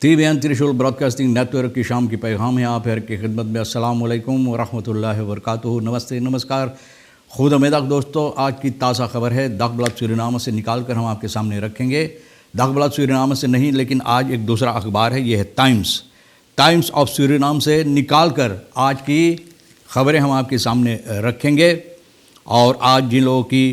TVN त्रिशूल broadcasting network की शाम की पैगाम है आप हर की खिदमत में। अस्सलाम वालेकुम व रहमतुल्लाहि व बरकातुहू। नमस्ते, नमस्कार, खुद उम्मीद दोस्तों। आज की ताज़ा खबर है दगबलद सूरीनामा से निकाल कर हम आपके सामने रखेंगे। दगबलद सूरीनामा से नहीं, लेकिन आज एक दूसरा अखबार है, ये है टाइम्स ऑफ सूरीनाम से निकाल कर आज की खबरें हम आपके सामने रखेंगे। और आज जिन लोगों की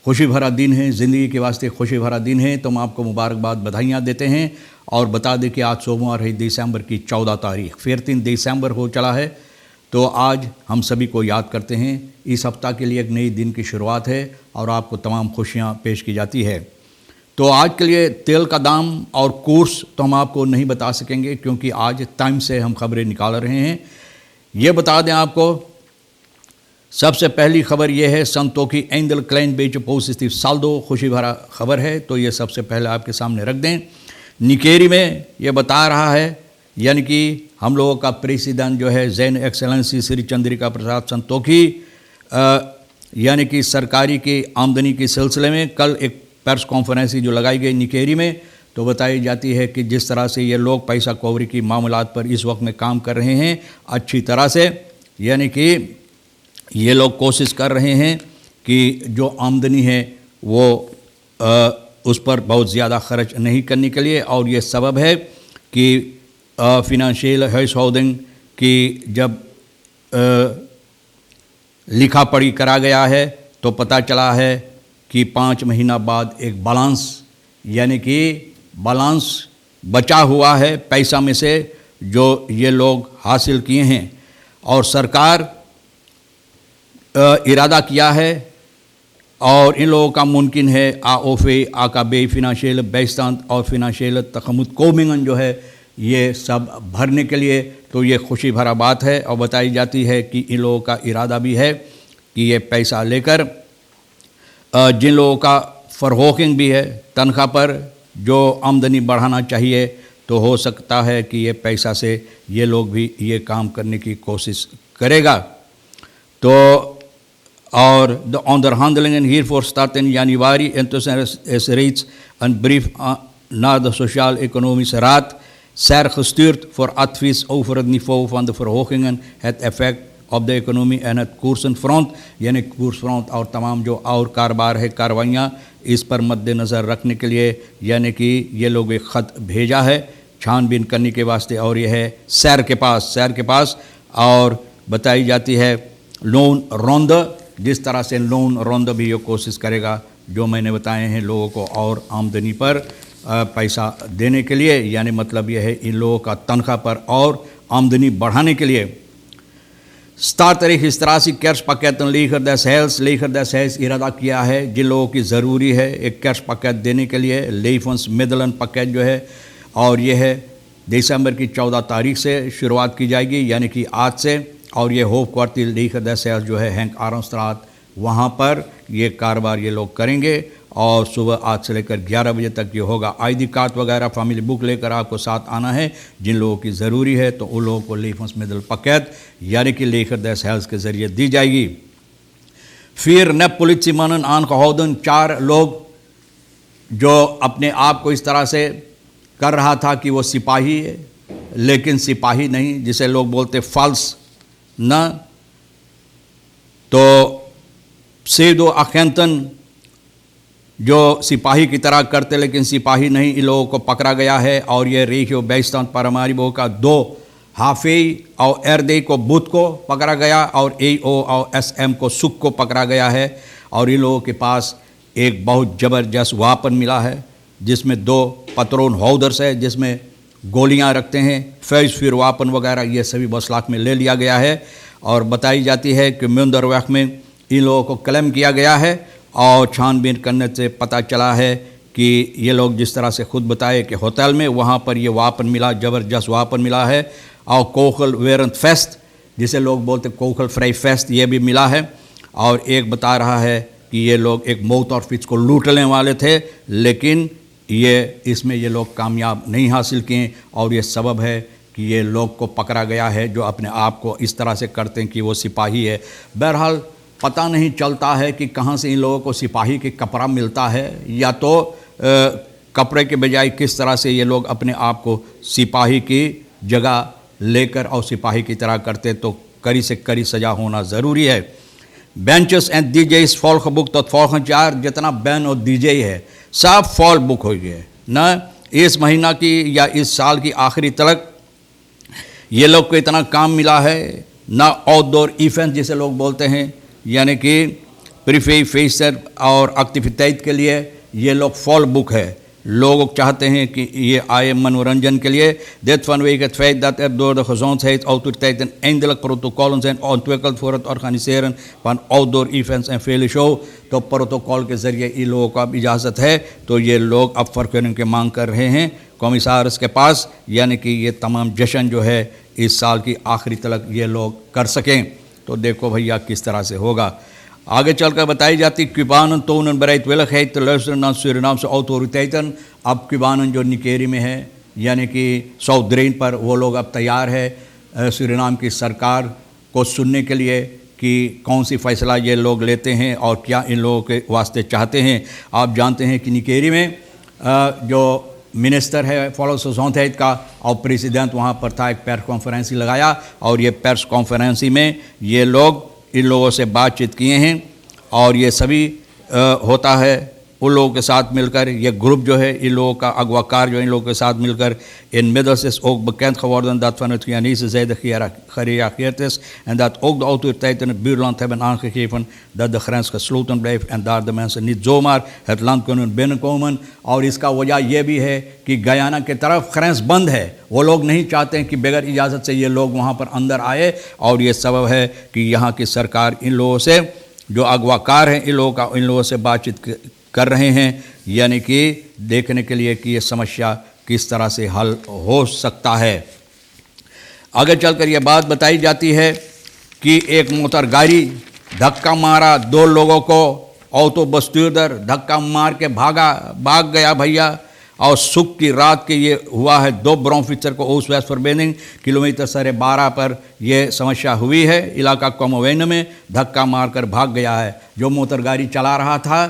खुशी भरा दिन है, ज़िंदगी के वास्ते खुशी भरा दिन है, तो हम आपको मुबारकबाद, बधाइयाँ देते हैं। और बता दें कि आज सोमवार है, दिसंबर की 14 तारीख, फिर 3 दिसंबर हो चला है। तो आज हम सभी को याद करते हैं। इस हफ्ता के लिए एक नई दिन की शुरुआत है और आपको तमाम खुशियाँ पेश की जाती है। तो आज के लिए तेल का दाम और कोर्स तो हम आपको नहीं बता सकेंगे, क्योंकि आज टाइम से हम खबरें निकाल रहे हैं। ये बता दें आपको, सबसे पहली खबर यह है, संतोखी एंडल क्लेन बेच पॉजिटिव साल्दो, खुशी भरा खबर है। तो ये सबसे पहले आपके सामने रख दें। निकेरी में ये बता रहा है, यानी कि हम लोगों का प्रेसिडेंट जो है जैन एक्सेलेंसी श्री चंद्रिका प्रसाद संतोखी, यानी कि सरकारी की आमदनी के सिलसिले में कल एक प्रेस कॉन्फ्रेंस जो लगाई गई निकेरी में, तो बताई जाती है कि जिस तरह से ये लोग पैसा कौरी की मामलात पर इस वक्त में काम कर रहे हैं अच्छी तरह से, यानी कि ये लोग कोशिश कर रहे हैं कि जो आमदनी है वो उस पर बहुत ज़्यादा खर्च नहीं करने के लिए। और ये सबब है कि फिनंशियल हाउस होल्डिंग की जब लिखा पढ़ी करा गया है तो पता चला है कि 5 महीना बाद एक बैलेंस, यानी कि बैलेंस बचा हुआ है पैसा में से जो ये लोग हासिल किए हैं। और सरकार इरादा किया है और इन लोगों का मुमकिन है आओफे आकाबे फिनंशियल बेस्तान और फिनंशियल तखमुत कोमिंगन जो है ये सब भरने के लिए। तो ये खुशी भरा बात है। और बताई जाती है कि इन लोगों का इरादा भी है कि ये पैसा लेकर जिन लोगों का फरहोकिंग भी है तनख्वाह पर जो आमदनी बढ़ाना चाहिए, तो हो सकता है कि ये पैसा से ये लोग भी ये काम करने की कोशिश करेगा। तो और de onderhandelingen hiervoor starten in januari. Intussen is reeds een brief naar de Sociaal-Economische Raad SER gestuurd voor advies over het niveau van de verhogingen, het effect op de economie en het koersenfront, यानी कोर्सफ्रंट और तमाम जो और कारोबार है, कार्रवाइयाँ, इस पर मद्देनज़र रखने के लिए यानी कि ये लोग एक ख़त भेजा है छानबीन करने के वास्ते। और ये है SER के पास। और बताई जाती है लोन रौंद, जिस तरह से लोन रौंद भी ये कोशिश करेगा जो मैंने बताए हैं लोगों को और आमदनी पर पैसा देने के लिए, यानी मतलब यह है इन लोगों का तनख्वाह पर और आमदनी बढ़ाने के लिए। स्टार्ट रजिस्ट्रासी कैश पैकेट लेकर दस हेल्स इरादा किया है जिन लोगों की ज़रूरी है एक कैश पैकेट देने के लिए, लेफंस मिडलन पैकेट जो है। और यह है दिसंबर की 14 तारीख से शुरुआत की जाएगी, यानी कि आज से। और ये होप क्वार्टिल लेकर दस हेल्स जो है हैंक आरमस्ट्रात, वहाँ पर ये कारोबार ये लोग करेंगे। और सुबह आज से लेकर 11 बजे तक ये होगा। ID कार्ड वगैरह फैमिली बुक लेकर आपको साथ आना है जिन लोगों की ज़रूरी है, तो उन लोगों को लेफंस मिडल पैकेट यानी कि लेकर दस हेल्स के ज़रिए दी जाएगी। फिर न पुलिस मनन आन कहोदन, 4 लोग जो अपने आप को इस तरह से कर रहा था कि वो सिपाही है, लेकिन सिपाही नहीं, जिसे लोग बोलते फॉल्स न, तो सेदो अखेंतन जो सिपाही की तरह करते लेकिन सिपाही नहीं, इन लोगों को पकड़ा गया है। और ये रेखियो बेस्तान पारामारिबो का 2 हाफेई और एरदे को बुध को पकड़ा गया और AO और SM को सुख को पकड़ा गया है। और इन लोगों के पास एक बहुत ज़बरदस्त वापन मिला है जिसमें 2 पत्रोन होल्डर्स है, जिसमें गोलियां रखते हैं, फैज फिर वापन वगैरह, ये सभी बसलाक में ले लिया गया है। और बताई जाती है कि मुंदरवैक में इन लोगों को क्लेम किया गया है। और छानबीन करने से पता चला है कि ये लोग जिस तरह से खुद बताए कि होटल में वहाँ पर ये वापन मिला, ज़बरदस्त वापन मिला है। और कोखल वेरंत फेस्ट, जिसे लोग बोलते कोखल फ्राई फेस्ट, ये भी मिला है। और एक बता रहा है कि ये लोग एक मौत और फिज को लूटने वाले थे, लेकिन इसमें ये लोग कामयाब नहीं हासिल किए। और ये सबब है कि ये लोग को पकड़ा गया है जो अपने आप को इस तरह से करते हैं कि वो सिपाही है। बहरहाल पता नहीं चलता है कि कहाँ से इन लोगों को सिपाही के कपड़ा मिलता है, या तो कपड़े के बजाय किस तरह से ये लोग अपने आप को सिपाही की जगह लेकर और सिपाही की तरह करते, तो कड़ी से कड़ी सज़ा होना ज़रूरी है। बेंचेस एंड डीजे इस फॉल का बुक तो फॉल चार जितना बैन और डीजे है सब फॉल बुक हो गए न, इस महीना की या इस साल की आखिरी तक ये लोग को इतना काम मिला है ना। आउटडोर इवेंट जिसे लोग बोलते हैं, यानी कि प्रीफे फेसर और एक्टिविटीज के लिए ये लोग फॉल बुक है। लोग चाहते हैं कि ये आए मनोरंजन के लिए। Dit vanwege het feit dat door de gezondheidsautoriteiten eindelijk protocollen zijn ontwikkeld voor het organiseren van outdoor events en vele show, तो प्रोटोकॉल के ज़रिए इन लोगों को अब इजाज़त है, तो ये लोग अब फर्क की मांग कर रहे हैं कॉमिसार्स के पास, यानी कि ये तमाम जश्न जो है इस साल की आखिरी तक ये लोग कर सकें। तो देखो भैया किस तरह से होगा। आगे चलकर बताई जाती Cuban tonen bereidwilligheid te luisteren naar Surinaamse autoriteiten। अब क्यूबान जो निकेरी में है यानी कि साउथ ड्रेन पर, वो लोग अब तैयार है सूरीनाम की सरकार को सुनने के लिए कि कौन सी फ़ैसला ये लोग लेते हैं और क्या इन लोगों के वास्ते चाहते हैं। आप जानते हैं कि निकेरी में जो मिनिस्टर है फॉलो सोसाइटी का और प्रेसिडेंट वहाँ पर था, एक प्रेस कॉन्फ्रेंस लगाया और ये प्रेस कॉन्फ्रेंस में ये लोग इन लोगों से बातचीत किए हैं और ये सभी होता है उन लोगों के साथ मिलकर। ये ग्रुप जो है इन लोगों का अगवाकार जो इन लोगों के साथ मिलकर inmiddels is ook bekend geworden dat van het Guyanese zijde gereageerd is en dat ook de autoriteiten in het buurland hebben aangegeven dat de grens gesloten blijft en daar de mensen niet zomaar het land kunnen binnenkomen। और इसका वजह यह भी है कि Guyana की तरफ ग्रेंस बंद है, वो लोग नहीं चाहते हैं कि बगैर इजाज़त से ये लोग वहाँ पर अंदर आए, और ये सबब है कि यहाँ की सरकार इन लोगों से जो अगवाकार हैं इन लोगों से बातचीत कर रहे हैं, यानी कि देखने के लिए कि ये समस्या किस तरह से हल हो सकता है। आगे चलकर ये बात बताई जाती है कि एक मोटर गाड़ी धक्का मारा दो लोगों को, ऑटो बस्टूदर धक्का मार के भाग गया भैया। और सुख की रात के ये हुआ है, दो ब्रॉन्फिचर को ओस वेस्ट फॉरबेनिंग किलोमीटर 12.5 पर यह समस्या हुई है। इलाका कोमोवेन में धक्का मारकर भाग गया है। जो मोटर गाड़ी चला रहा था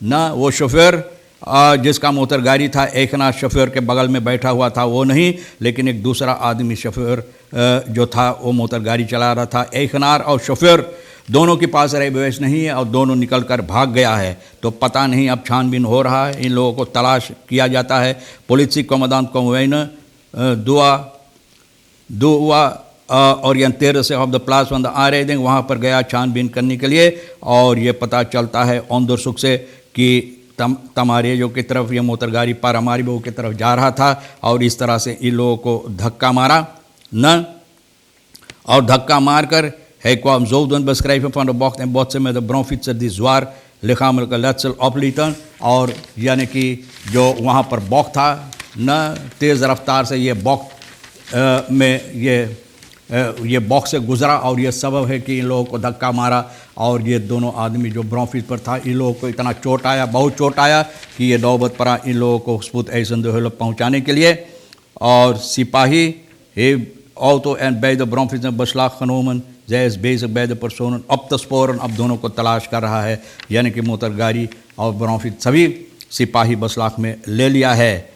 न, वो शोफर जिसका मोटर गाड़ी था एक ना शोफर के बगल में बैठा हुआ था वो नहीं, लेकिन एक दूसरा आदमी शोफर जो था वो मोटर गाड़ी चला रहा था। एकनार और शोफर दोनों के पास रैबवेश नहीं है और दोनों निकल कर भाग गया है। तो पता नहीं, अब छानबीन हो रहा है, इन लोगों को तलाश किया जाता है। पुलिस कमांडेंट कोमवेन दुआ ओरिएंटेर से ऑफ द प्लास वन द आरेडिंग वहाँ पर गया छानबीन करने के लिए, और ये पता चलता है औंदरसुख से कि तमारेजो की तरफ ये मोटर गाड़ी पारामारिबो की तरफ जा रहा था और इस तरह से इन लोगों को धक्का मारा न, और धक्का मारकर hij kwam zo doen beschrijven van de bocht en botsen met de bromfietser die zwaar lichamelijke letsel oplieten, और यानी कि जो वहाँ पर बॉक्स था न, तेज़ रफ्तार से ये बॉक्स में ये बॉक्स से गुजरा और ये सबब है कि इन लोगों को धक्का मारा। और ये दोनों आदमी जो ब्रॉन्फिस पर था इन लोगों को इतना चोट आया, बहुत चोट आया कि ये नौबत पड़ा इन लोगों को स्पुत ऐसन पहुँचाने के लिए। और सिपाही auto en beide bromfiets in beslag genomen। zij is bezig beide personen op te sporen, अब दोनों को तलाश कर रहा है, यानी कि मोटर गाड़ी और ब्रॉन्फिट सभी सिपाही बसलाख में ले लिया है।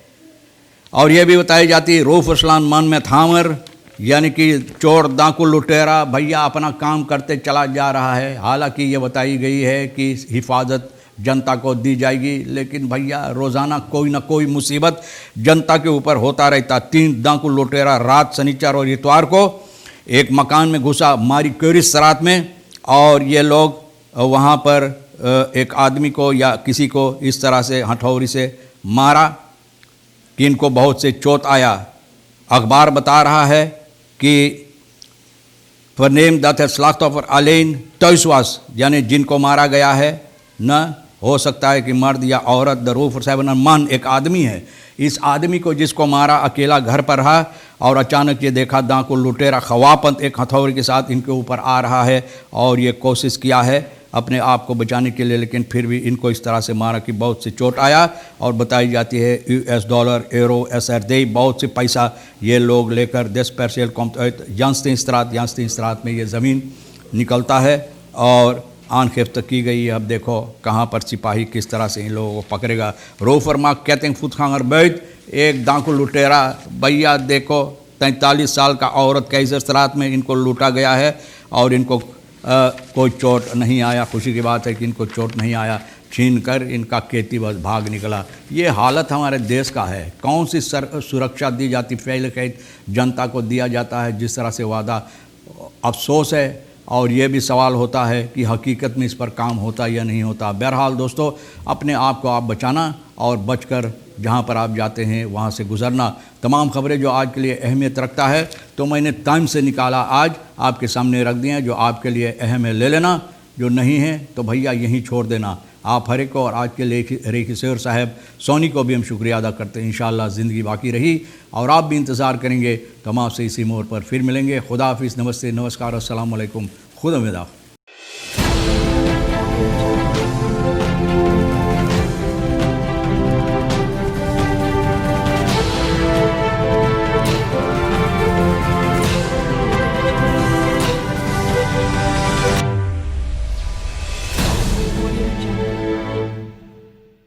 और यह भी बताई जाती है रोफ असलान मन में थामर, यानी कि चोर डाकू लुटेरा भैया अपना काम करते चला जा रहा है। हालांकि ये बताई गई है कि हिफाजत जनता को दी जाएगी, लेकिन भैया रोज़ाना कोई ना कोई मुसीबत जनता के ऊपर होता रहता। 3 डाकू लुटेरा रात शनिचर और इतवार को एक मकान में घुसा मारी क्यूरिस सरात में, और ये लोग वहाँ पर एक आदमी को या किसी को इस तरह से हथौड़ी से मारा कि इनको बहुत से चोट आया। अखबार बता रहा है कि verneem dat het slachtoffer alleen thuis was, यानी जिनको मारा गया है न, हो सकता है कि मर्द या औरत, द रोफर 7 मन एक आदमी है। इस आदमी को जिसको मारा अकेला घर पर रहा और अचानक ये देखा डाकू लुटेरा खवापंत एक हथौड़ी के साथ इनके ऊपर आ रहा है, और ये कोशिश किया है अपने आप को बचाने के लिए, लेकिन फिर भी इनको इस तरह से मारा कि बहुत से चोट आया। और बताई जाती है US डॉलर, यूरो, SRD बहुत से पैसा ये लोग लेकर 10 परसेंट कम Jansteenstraat में ये ज़मीन निकलता है, और आनखेफ्त की गई है। अब देखो कहाँ पर सिपाही किस तरह से इन लोगों को पकड़ेगा। रोफर मार्क कहते हैं फुतखांगर बैठ एक दांकु लुटेरा, भैया देखो 43 साल का औरत कैसर सरात में इनको लूटा गया है और इनको कोई चोट नहीं आया। खुशी की बात है कि इनको चोट नहीं आया, छीन कर इनका खेती बस भाग निकला। ये हालत हमारे देश का है। कौन सी सुरक्षा दी जाती, पहले कहीं जनता को दिया जाता है जिस तरह से वादा। अफसोस है और ये भी सवाल होता है कि हकीकत में इस पर काम होता या नहीं होता। बहरहाल दोस्तों, अपने आप को आप बचाना और बचकर जहाँ पर आप जाते हैं वहाँ से गुज़रना। तमाम खबरें जो आज के लिए अहमियत रखता है तो मैंने टाइम से निकाला, आज आपके सामने रख दिए हैं। जो आपके लिए अहम है ले लेना, जो नहीं है तो भैया यहीं छोड़ देना। आप हर एक को और आज के रेखी शेर साहब सोनी को भी हम शुक्रिया अदा करते हैं। इंशाअल्लाह ज़िंदगी बाकी रही और आप भी इंतज़ार करेंगे तो हम आपसे इसी मोड़ पर फिर मिलेंगे। खुदा हाफिज़, नमस्ते, नमस्कार, अस्सलाम वालेकुम, खुदा निगहबान।